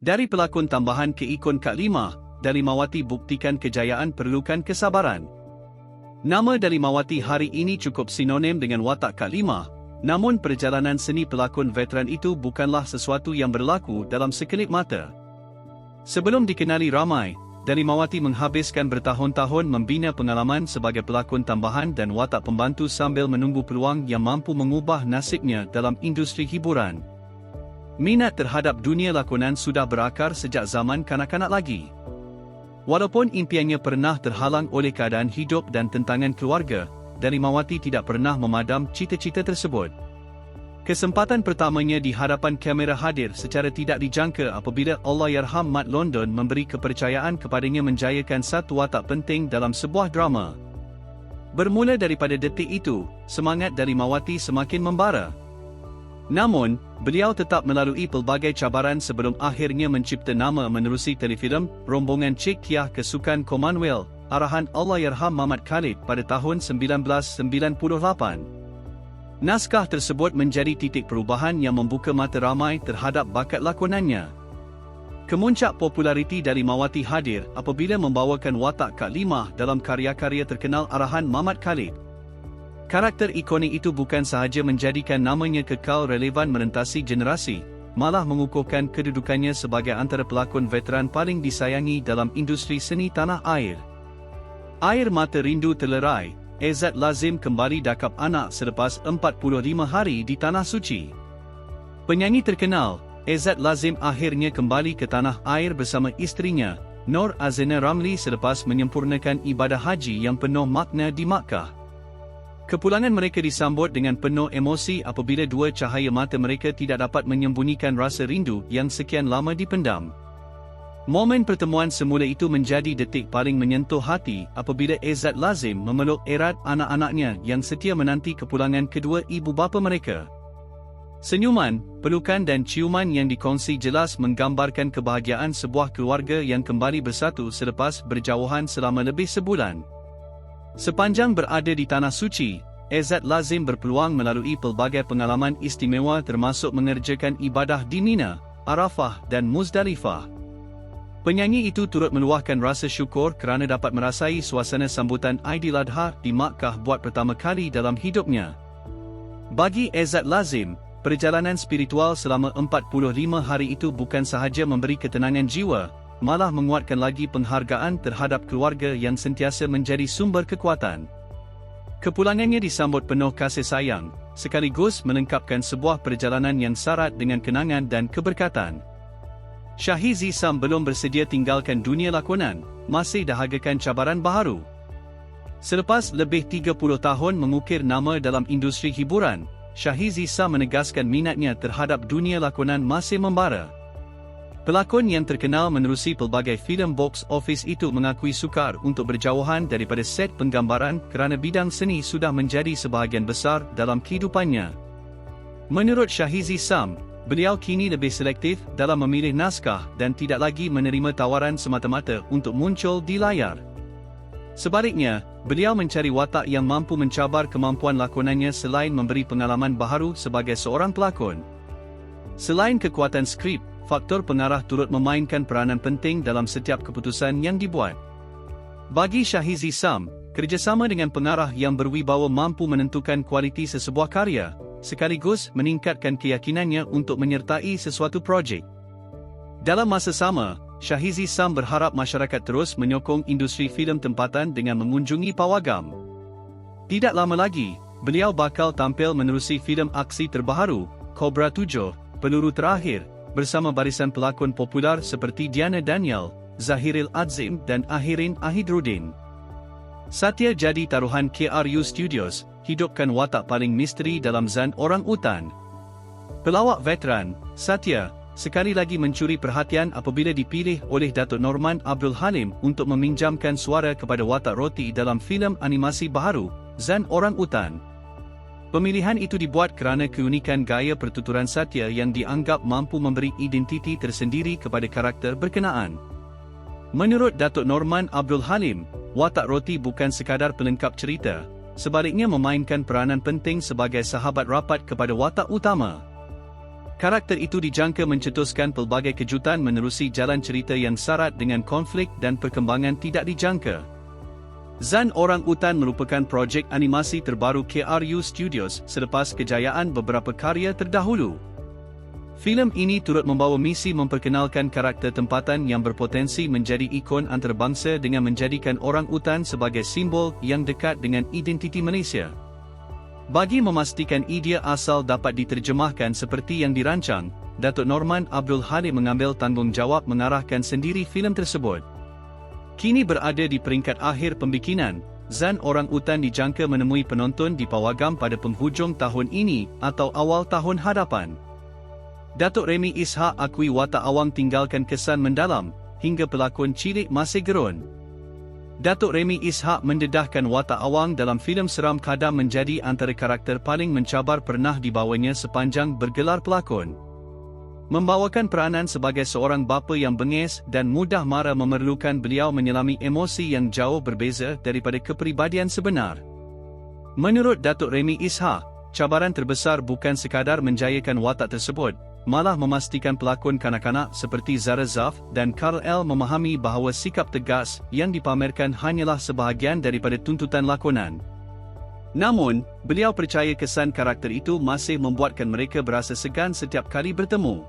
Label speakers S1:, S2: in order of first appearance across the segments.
S1: Dari pelakon tambahan ke ikon Kak Limah, Dalimawati buktikan kejayaan perlukan kesabaran. Nama Dalimawati hari ini cukup sinonim dengan watak Kak Limah, namun perjalanan seni pelakon veteran itu bukanlah sesuatu yang berlaku dalam sekelip mata. Sebelum dikenali ramai, Dalimawati menghabiskan bertahun-tahun membina pengalaman sebagai pelakon tambahan dan watak pembantu sambil menunggu peluang yang mampu mengubah nasibnya dalam industri hiburan. Minat terhadap dunia lakonan sudah berakar sejak zaman kanak-kanak lagi. Walaupun impiannya pernah terhalang oleh keadaan hidup dan tentangan keluarga, Dalimawati tidak pernah memadam cita-cita tersebut. Kesempatan pertamanya di hadapan kamera hadir secara tidak dijangka apabila Allahyarham Mat London memberi kepercayaan kepadanya menjayakan satu watak penting dalam sebuah drama. Bermula daripada detik itu, semangat Dalimawati semakin membara. Namun, beliau tetap melalui pelbagai cabaran sebelum akhirnya mencipta nama menerusi telefilm Rombongan Cik Tiah Kesukan Commonwealth, arahan Allahyarham Mamat Khalid pada tahun 1998. Naskah tersebut menjadi titik perubahan yang membuka mata ramai terhadap bakat lakonannya. Kemuncak populariti Dalimawati hadir apabila membawakan watak Kak Limah dalam karya-karya terkenal arahan Mamat Khalid. Karakter ikonik itu bukan sahaja menjadikan namanya kekal relevan merentasi generasi, malah mengukuhkan kedudukannya sebagai antara pelakon veteran paling disayangi dalam industri seni tanah air. Air mata rindu terlerai, Ezzat Lazim kembali dakap anak selepas 45 hari di Tanah Suci. Penyanyi terkenal, Ezzat Lazim akhirnya kembali ke tanah air bersama isterinya, Nur Azena Ramli selepas menyempurnakan ibadah haji yang penuh makna di Makkah. Kepulangan mereka disambut dengan penuh emosi apabila dua cahaya mata mereka tidak dapat menyembunyikan rasa rindu yang sekian lama dipendam. Momen pertemuan semula itu menjadi detik paling menyentuh hati apabila Ezzat Lazim memeluk erat anak-anaknya yang setia menanti kepulangan kedua ibu bapa mereka. Senyuman, pelukan dan ciuman yang dikongsi jelas menggambarkan kebahagiaan sebuah keluarga yang kembali bersatu selepas berjauhan selama lebih sebulan. Sepanjang berada di Tanah Suci, Ezzat Lazim berpeluang melalui pelbagai pengalaman istimewa termasuk mengerjakan ibadah di Mina, Arafah dan Muzdalifah. Penyanyi itu turut meluahkan rasa syukur kerana dapat merasai suasana sambutan Aidiladha di Makkah buat pertama kali dalam hidupnya. Bagi Ezzat Lazim, perjalanan spiritual selama 45 hari itu bukan sahaja memberi ketenangan jiwa, malah menguatkan lagi penghargaan terhadap keluarga yang sentiasa menjadi sumber kekuatan. Kepulangannya disambut penuh kasih sayang, sekaligus melengkapkan sebuah perjalanan yang syarat dengan kenangan dan keberkatan. Shahizi Sam belum bersedia tinggalkan dunia lakonan, masih dahagakan cabaran baharu. Selepas lebih 30 tahun mengukir nama dalam industri hiburan, Shahizi Sam menegaskan minatnya terhadap dunia lakonan masih membara. Pelakon yang terkenal menerusi pelbagai filem box office itu mengakui sukar untuk berjauhan daripada set penggambaran kerana bidang seni sudah menjadi sebahagian besar dalam kehidupannya. Menurut Shahizi Sam, beliau kini lebih selektif dalam memilih naskah dan tidak lagi menerima tawaran semata-mata untuk muncul di layar. Sebaliknya, beliau mencari watak yang mampu mencabar kemampuan lakonannya selain memberi pengalaman baharu sebagai seorang pelakon. Selain kekuatan skrip, faktor pengarah turut memainkan peranan penting dalam setiap keputusan yang dibuat. Bagi Shahizi Sam, kerjasama dengan pengarah yang berwibawa mampu menentukan kualiti sesebuah karya, sekaligus meningkatkan keyakinannya untuk menyertai sesuatu projek. Dalam masa sama, Shahizi Sam berharap masyarakat terus menyokong industri filem tempatan dengan mengunjungi pawagam. Tidak lama lagi, beliau bakal tampil menerusi filem aksi terbaharu, Cobra 7, Peluru Terakhir, bersama barisan pelakon popular seperti Diana Daniel, Zahiril Adzim dan Ahirin Ahidruddin. Satya jadi taruhan KRU Studios, hidupkan watak paling misteri dalam Zan Orang Utan. Pelawak veteran, Satya, sekali lagi mencuri perhatian apabila dipilih oleh Datuk Norman Abdul Halim untuk meminjamkan suara kepada watak Roti dalam filem animasi baharu, Zan Orang Utan. Pemilihan itu dibuat kerana keunikan gaya pertuturan Satya yang dianggap mampu memberi identiti tersendiri kepada karakter berkenaan. Menurut Datuk Norman Abdul Halim, watak Roti bukan sekadar pelengkap cerita, sebaliknya memainkan peranan penting sebagai sahabat rapat kepada watak utama. Karakter itu dijangka mencetuskan pelbagai kejutan menerusi jalan cerita yang syarat dengan konflik dan perkembangan tidak dijangka. Zan Orang Utan merupakan projek animasi terbaru KRU Studios selepas kejayaan beberapa karya terdahulu. Filem ini turut membawa misi memperkenalkan karakter tempatan yang berpotensi menjadi ikon antarabangsa dengan menjadikan orang utan sebagai simbol yang dekat dengan identiti Malaysia. Bagi memastikan idea asal dapat diterjemahkan seperti yang dirancang, Datuk Norman Abdul Halim mengambil tanggungjawab mengarahkan sendiri filem tersebut. Kini berada di peringkat akhir pembikinan, Zan Orang Utan dijangka menemui penonton di pawagam pada penghujung tahun ini atau awal tahun hadapan. Datuk Remy Ishak akui watak awang tinggalkan kesan mendalam, hingga pelakon cilik masih gerun. Datuk Remy Ishak mendedahkan watak awang dalam filem seram Kadam menjadi antara karakter paling mencabar pernah dibawanya sepanjang bergelar pelakon. Membawakan peranan sebagai seorang bapa yang bengis dan mudah marah memerlukan beliau menyelami emosi yang jauh berbeza daripada kepribadian sebenar. Menurut Datuk Remy Ishak, cabaran terbesar bukan sekadar menjayakan watak tersebut, malah memastikan pelakon kanak-kanak seperti Zara Zaf dan Karl L memahami bahawa sikap tegas yang dipamerkan hanyalah sebahagian daripada tuntutan lakonan. Namun, beliau percaya kesan karakter itu masih membuatkan mereka berasa segan setiap kali bertemu.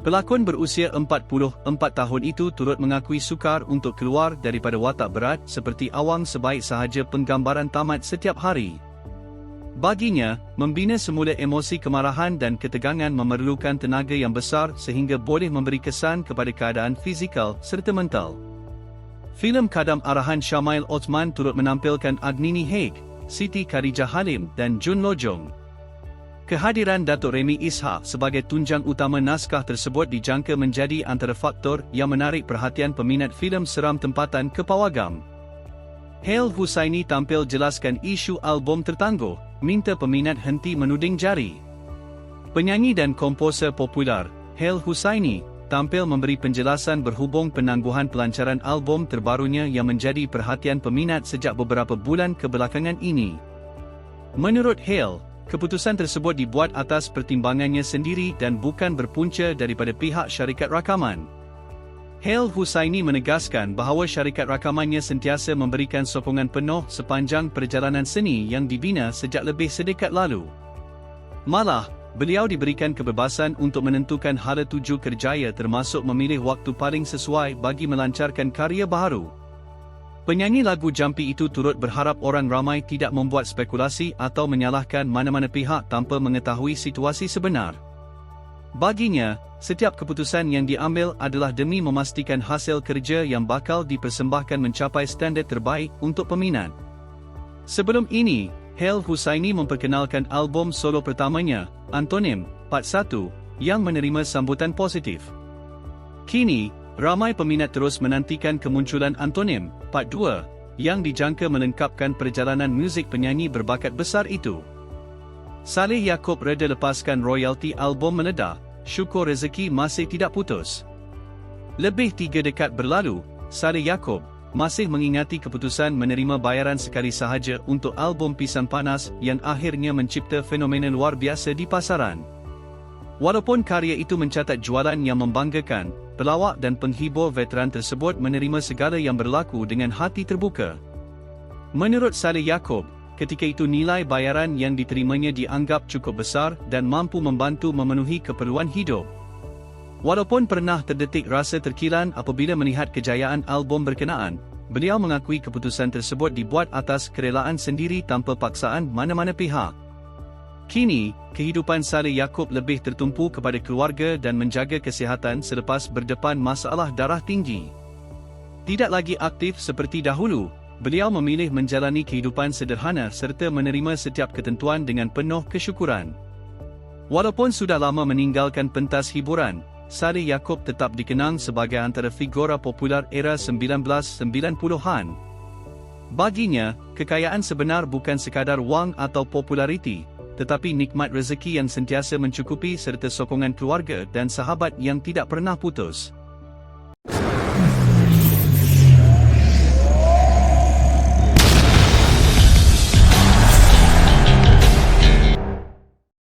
S1: Pelakon berusia 44 tahun itu turut mengakui sukar untuk keluar daripada watak berat seperti awang sebaik sahaja penggambaran tamat setiap hari. Baginya, membina semula emosi kemarahan dan ketegangan memerlukan tenaga yang besar sehingga boleh memberi kesan kepada keadaan fizikal serta mental. Filem Kadam arahan Syamail Othman turut menampilkan Agnini Haig, Siti Khadijah Halim dan Jun Lojong. Kehadiran Datuk Remy Ishak sebagai tunjang utama naskah tersebut dijangka menjadi antara faktor yang menarik perhatian peminat filem seram tempatan ke pawagam. Hale Husaini tampil jelaskan isu album tertangguh, minta peminat henti menuding jari. Penyanyi dan komposer popular, Hale Husaini, tampil memberi penjelasan berhubung penangguhan pelancaran album terbarunya yang menjadi perhatian peminat sejak beberapa bulan kebelakangan ini. Menurut Hale, keputusan tersebut dibuat atas pertimbangannya sendiri dan bukan berpunca daripada pihak syarikat rakaman. Hale Husaini menegaskan bahawa syarikat rakamannya sentiasa memberikan sokongan penuh sepanjang perjalanan seni yang dibina sejak lebih sedekat lalu. Malah, beliau diberikan kebebasan untuk menentukan hala tuju kerjaya termasuk memilih waktu paling sesuai bagi melancarkan karya baharu. Penyanyi lagu jampi itu turut berharap orang ramai tidak membuat spekulasi atau menyalahkan mana-mana pihak tanpa mengetahui situasi sebenar. Baginya, setiap keputusan yang diambil adalah demi memastikan hasil kerja yang bakal dipersembahkan mencapai standard terbaik untuk peminat. Sebelum ini, Hale Husaini memperkenalkan album solo pertamanya, Antonim, Part 1, yang menerima sambutan positif. Kini, ramai peminat terus menantikan kemunculan Antonim, Part 2, yang dijangka melengkapkan perjalanan muzik penyanyi berbakat besar itu. Saleh Yaakob reda lepaskan royalti album meledak, syukur rezeki masih tidak putus. Lebih 3 dekad berlalu, Saleh Yaakob masih mengingati keputusan menerima bayaran sekali sahaja untuk album Pisang Panas yang akhirnya mencipta fenomena luar biasa di pasaran. Walaupun karya itu mencatat jualan yang membanggakan, pelawak dan penghibur veteran tersebut menerima segala yang berlaku dengan hati terbuka. Menurut Saleh Yaakob, ketika itu nilai bayaran yang diterimanya dianggap cukup besar dan mampu membantu memenuhi keperluan hidup. Walaupun pernah terdetik rasa terkilan apabila melihat kejayaan album berkenaan, beliau mengakui keputusan tersebut dibuat atas kerelaan sendiri tanpa paksaan mana-mana pihak. Kini, kehidupan Saleh Yaakob lebih tertumpu kepada keluarga dan menjaga kesihatan selepas berdepan masalah darah tinggi. Tidak lagi aktif seperti dahulu, beliau memilih menjalani kehidupan sederhana serta menerima setiap ketentuan dengan penuh kesyukuran. Walaupun sudah lama meninggalkan pentas hiburan, Saleh Yaakob tetap dikenang sebagai antara figura popular era 1990-an. Baginya, kekayaan sebenar bukan sekadar wang atau populariti, tetapi nikmat rezeki yang sentiasa mencukupi serta sokongan keluarga dan sahabat yang tidak pernah putus.